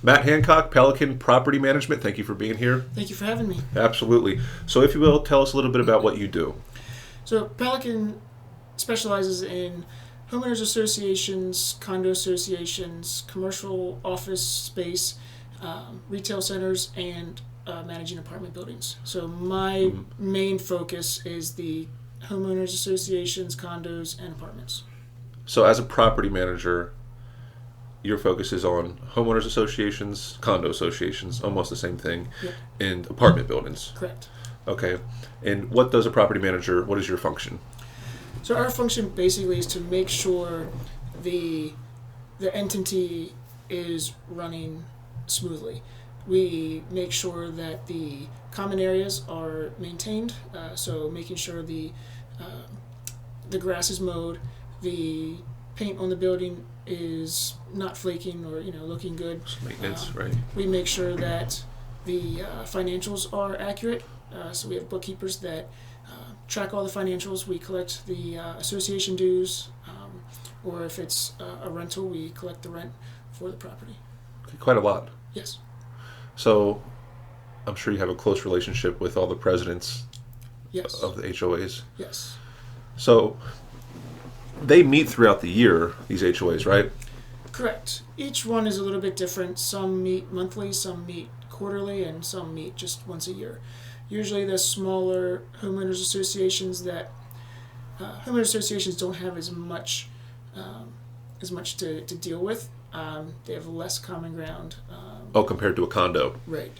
Matt Hancock, Pelican Property Management. Thank you for being here. Thank you for having me. Absolutely. So, if you will, tell us a little bit about what you do. So Pelican specializes in homeowners associations, condo associations, commercial office space, retail centers, and managing apartment buildings. So my main focus is the homeowners associations, condos, and apartments. So, as a property manager, your focus is on homeowners associations, condo associations, almost the same thing, Yep. and apartment buildings. Correct. Okay. And what does a property manager, what is your function? So our function basically is to make sure the entity is running smoothly. We make sure that the common areas are maintained, so making sure the grass is mowed, the paint on the building is not flaking or looking good. Maintenance, right? We make sure that the financials are accurate. So we have bookkeepers that track all the financials. We collect the association dues, or if it's a rental, we collect the rent for the property. Okay, quite a lot. Yes. So, I'm sure you have a close relationship with all the presidents Yes. of the HOAs. Yes. So, they meet throughout the year, these HOAs, right? Correct. Each one is a little bit different. Some meet monthly, some meet quarterly, and some meet just once a year. Usually the smaller homeowners associations don't have as much to deal with. They have less common ground. Compared to a condo. Right.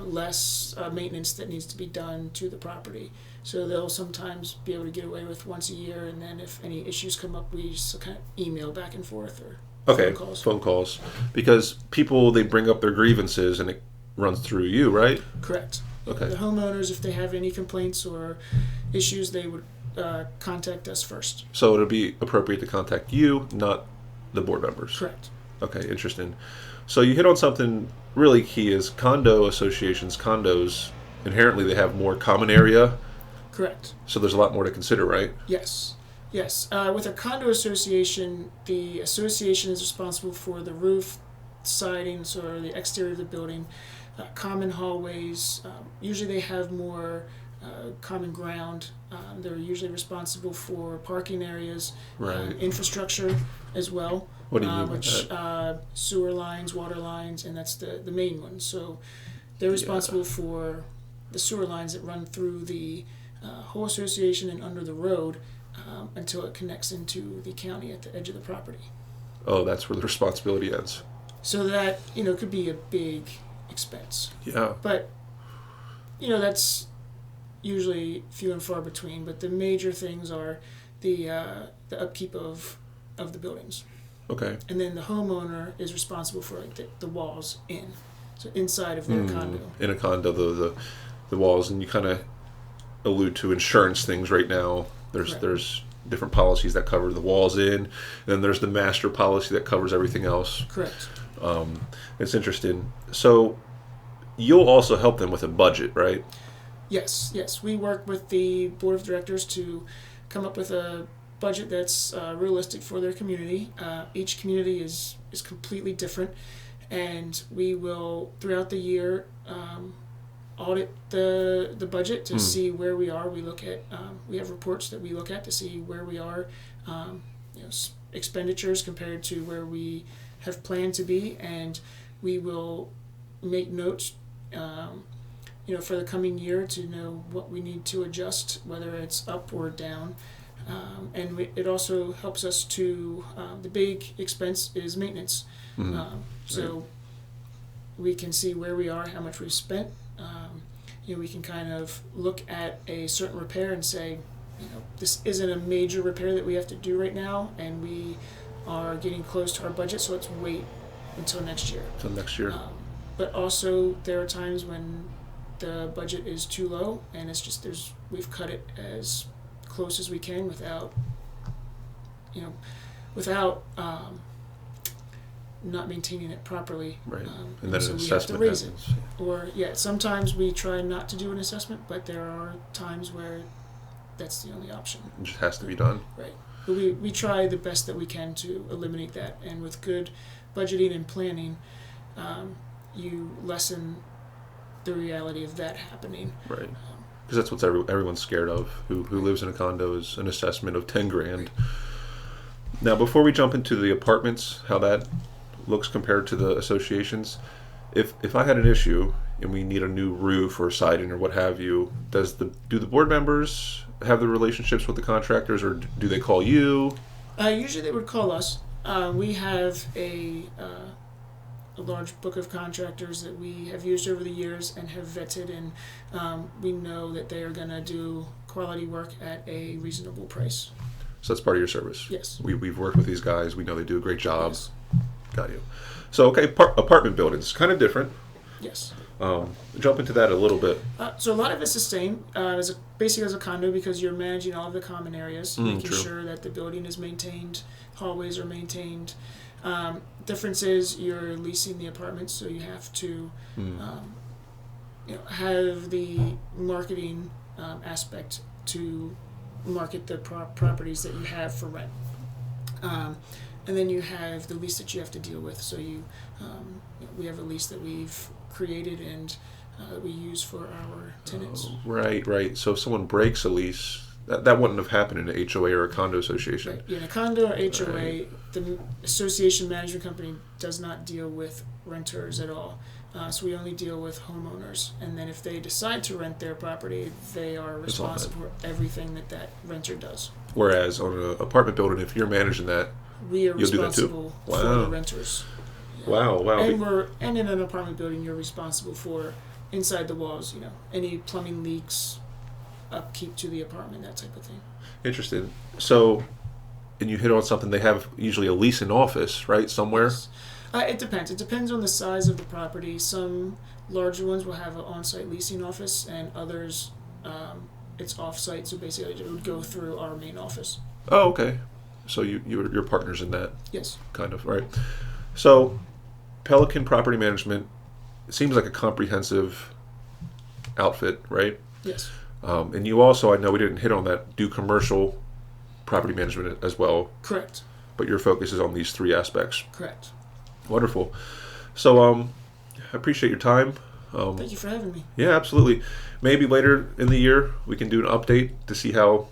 Less maintenance that needs to be done to the property. So they'll sometimes be able to get away with once a year, and then if any issues come up, we just kind of email back and forth or phone calls. Because people, they bring up their grievances and it runs through you, right? Correct. Okay. The homeowners, if they have any complaints or issues, they would contact us first. So it'll be appropriate to contact you, not the board members. Correct. Okay, interesting. So you hit on something really key is condo associations, condos, inherently they have more common area. Correct. So there's a lot more to consider, right? Yes. Yes. With a condo association, the association is responsible for the roof, sidings, or the exterior of the building, common hallways. Usually they have more common ground. They're usually responsible for parking areas, Right. Infrastructure as well. What do you mean by which that? Sewer lines, water lines, and that's the main one. So they're responsible for the sewer lines that run through the whole association and under the road until it connects into the county at the edge of the property. Oh, that's where the responsibility ends. So that could be a big expense. Yeah. But that's usually few and far between. But the major things are the upkeep of the buildings. Okay. And then the homeowner is responsible for the walls so inside of their condo. In a condo, the walls, and you kind of allude to insurance things right now. There's different policies that cover the walls in, and then there's the master policy that covers everything else. Correct. It's interesting. So you'll also help them with a budget, right? Yes. We work with the board of directors to come up with a budget that's realistic for their community. Each community is completely different, and we will throughout the year audit the budget to see where we are. We look at we have reports that we look at to see where we are, expenditures compared to where we have planned to be, and we will make notes for the coming year to know what we need to adjust, whether it's up or down. And it also helps us to, the big expense is maintenance. So we can see where we are, how much we've spent. We can kind of look at a certain repair and say, this isn't a major repair that we have to do right now, and we are getting close to our budget, so let's wait until next year. But also there are times when the budget is too low, and it's just we've cut it as close as we can without not maintaining it properly. Right. And then so an we assessment have to raise happens. it. Or sometimes we try not to do an assessment, but there are times where that's the only option. It just has to be done. Right. But we try the best that we can to eliminate that, and with good budgeting and planning, you lessen the reality of that happening. Right. Because that's what everyone's scared of. Who lives in a condo is an assessment of 10 grand. Now, before we jump into the apartments, how that looks compared to the associations, if I had an issue and we need a new roof or siding or what have you, do the board members have the relationships with the contractors, or do they call you? Usually they would call us. We have a large book of contractors that we have used over the years and have vetted, and we know that they are going to do quality work at a reasonable price. So that's part of your service? Yes. We've worked with these guys. We know they do a great job. Yes. Got you. So, okay, apartment buildings, kind of different. Yes. Jump into that a little bit. So a lot of it's the same, basically as a condo, because you're managing all of the common areas, making true. sure that the building is maintained, hallways are maintained. Difference is you're leasing the apartments, so you have to have the marketing aspect to market the properties that you have for rent. And then you have the lease that you have to deal with. So we have a lease that we've created and we use for our tenants. Right. So if someone breaks a lease, that wouldn't have happened in an HOA or a condo association. Right. In a condo or HOA, Right. the association management company does not deal with renters at all. So we only deal with homeowners. And then if they decide to rent their property, they are responsible for everything that renter does. Whereas on an apartment building, if you're managing that, We are you'll do that too? responsible for Wow. the renters. Wow. And in an apartment building, you're responsible for inside the walls, any plumbing leaks, upkeep to the apartment, that type of thing. Interesting. So, and you hit on something, they have usually a leasing office, right, somewhere? Yes. It depends. It depends on the size of the property. Some larger ones will have an on-site leasing office, and others, it's off-site. So basically, it would go through our main office. Oh, okay. So you're partners in that, Yes. kind of, right? So, Pelican Property Management, it seems like a comprehensive outfit, right? Yes. And you also, I know we didn't hit on that, do commercial property management as well, Correct. but your focus is on these three aspects. Correct. Wonderful. So, I appreciate your time. Thank you for having me. Yeah, absolutely. Maybe later in the year we can do an update to see how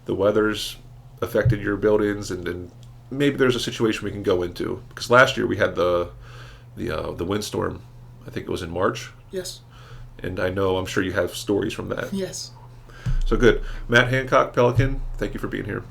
the weather's affected your buildings, and maybe there's a situation we can go into. Because last year we had the windstorm. I think it was in March, Yes. and I'm sure you have stories from that. Yes. So good. Matt Hancock, Pelican, thank you for being here.